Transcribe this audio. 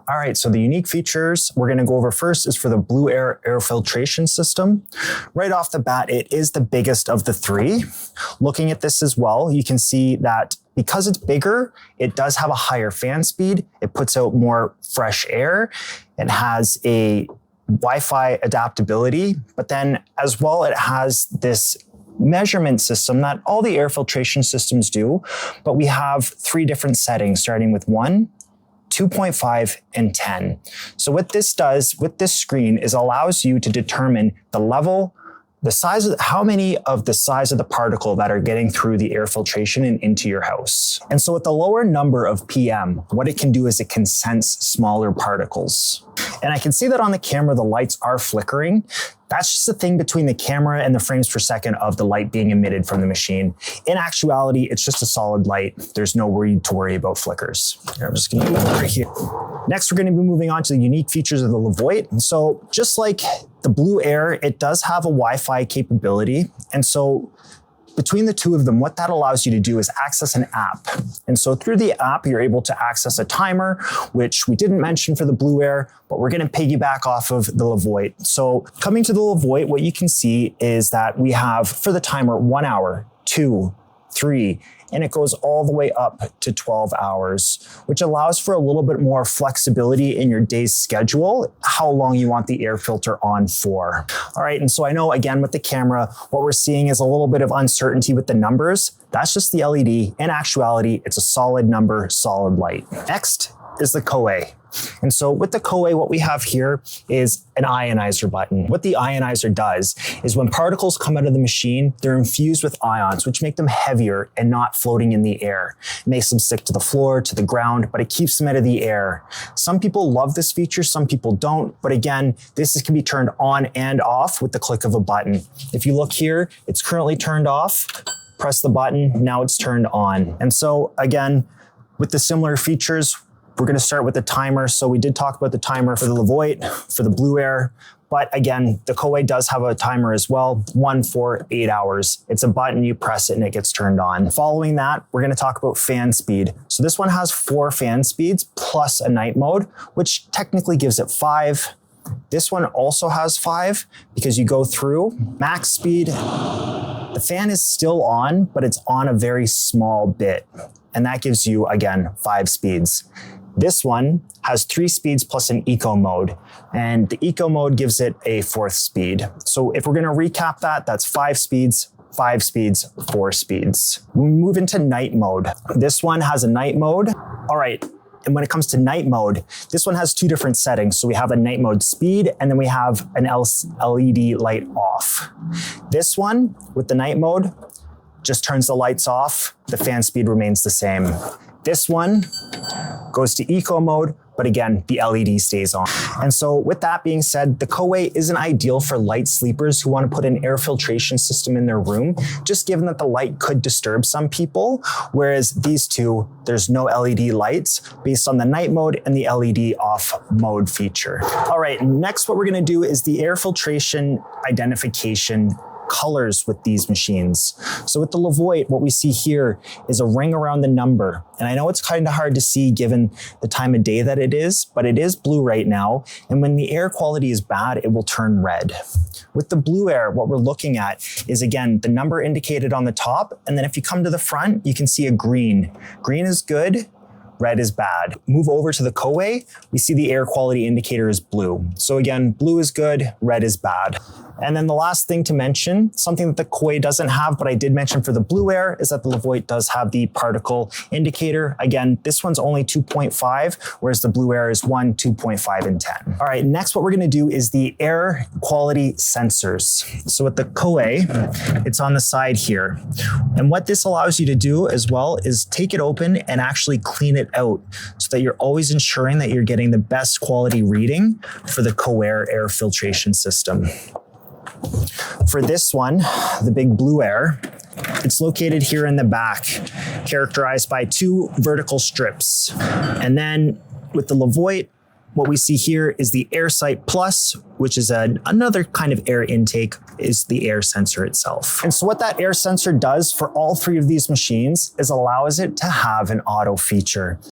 All right, so the unique features we're gonna go over first is for the Blue Air air filtration system. Right off the bat, it is the biggest of the three. Looking at this as well, you can see that because it's bigger, it does have a higher fan speed. It puts out more fresh air. It has a Wi-Fi adaptability, but then as well, it has this measurement system that all the air filtration systems do, but we have 3 different settings starting with 1, 2.5, and 10. So what this does with this screen is allows you to determine the level, the size of how many of the size of the particle that are getting through the air filtration and into your house. And so with the lower number of PM, what it can do is it can sense smaller particles. And I can see that on the camera, the lights are flickering. That's just the thing between the camera and the frames per second of the light being emitted from the machine. In actuality, it's just a solid light. There's no need to worry about flickers. I'm just gonna move over here. Next, we're gonna be moving on to the unique features of the LEVOIT. And so just like the Blue Air, it does have a Wi-Fi capability. And so between the two of them, what that allows you to do is access an app. And so through the app, you're able to access a timer, which we didn't mention for the Blue Air, but we're gonna piggyback off of the LEVOIT. So coming to the LEVOIT, what you can see is that we have for the timer 1 hour, 2, 3, and it goes all the way up to 12 hours, which allows for a little bit more flexibility in your day's schedule, how long you want the air filter on for. All right, and so I know again with the camera, what we're seeing is a little bit of uncertainty with the numbers. That's just the LED. In actuality, it's a solid number, solid light. Next is the COA. And so with the COA, what we have here is an ionizer button. What the ionizer does is when particles come out of the machine, they're infused with ions, which make them heavier and not floating in the air. It makes them stick to the floor, to the ground, but it keeps them out of the air. Some people love this feature, some people don't. But again, this can be turned on and off with the click of a button. If you look here, it's currently turned off. Press the button, now it's turned on. And so again, with the similar features, we're gonna start with the timer. So we did talk about the timer for the LEVOIT, for the Blue Air, but again, the COA does have a timer as well, 1 for 8 hours. It's a button, you press it and it gets turned on. Following that, we're gonna talk about fan speed. So this one has 4 fan speeds plus a night mode, which technically gives it 5. This one also has 5 because you go through max speed. The fan is still on, but it's on a very small bit. And that gives you, again, 5 speeds. This one has 3 speeds plus an eco mode, and the eco mode gives it a 4th speed. So if we're gonna recap that, that's 5 speeds, 5 speeds, 4 speeds. When we move into night mode, this one has a night mode. All right, and when it comes to night mode, this one has 2 different settings. So we have a night mode speed, and then we have an LED light off. This one with the night mode just turns the lights off. The fan speed remains the same. This one goes to eco mode, but again, the LED stays on. And so with that being said, the COA isn't ideal for light sleepers who want to put an air filtration system in their room, just given that the light could disturb some people, whereas these two, there's no LED lights based on the night mode and the LED off mode feature. All right, next what we're gonna do is the air filtration identification colors with these machines. So with the LEVOIT, what we see here is a ring around the number. And I know it's kind of hard to see given the time of day that it is, but it is blue right now. And when the air quality is bad, it will turn red. With the Blue Air, what we're looking at is, again, the number indicated on the top. And then if you come to the front, you can see a green. Green is good, red is bad. Move over to the COA, we see the air quality indicator is blue. So again, blue is good, red is bad. And then the last thing to mention, something that the COA doesn't have, but I did mention for the Blue Air, is that the LEVOIT does have the particle indicator. Again, this one's only 2.5, whereas the Blue Air is 1, 2.5, and 10. All right, next what we're gonna do is the air quality sensors. So with the COA, it's on the side here. And what this allows you to do as well is take it open and actually clean it out so that you're always ensuring that you're getting the best quality reading for the COA air filtration system. For this one, the big Blue Air, it's located here in the back, characterized by 2 vertical strips. And then with the LEVOIT, what we see here is the AirSight Plus, which is another kind of air intake, is the air sensor itself. And so what that air sensor does for all 3 of these machines is allows it to have an auto feature.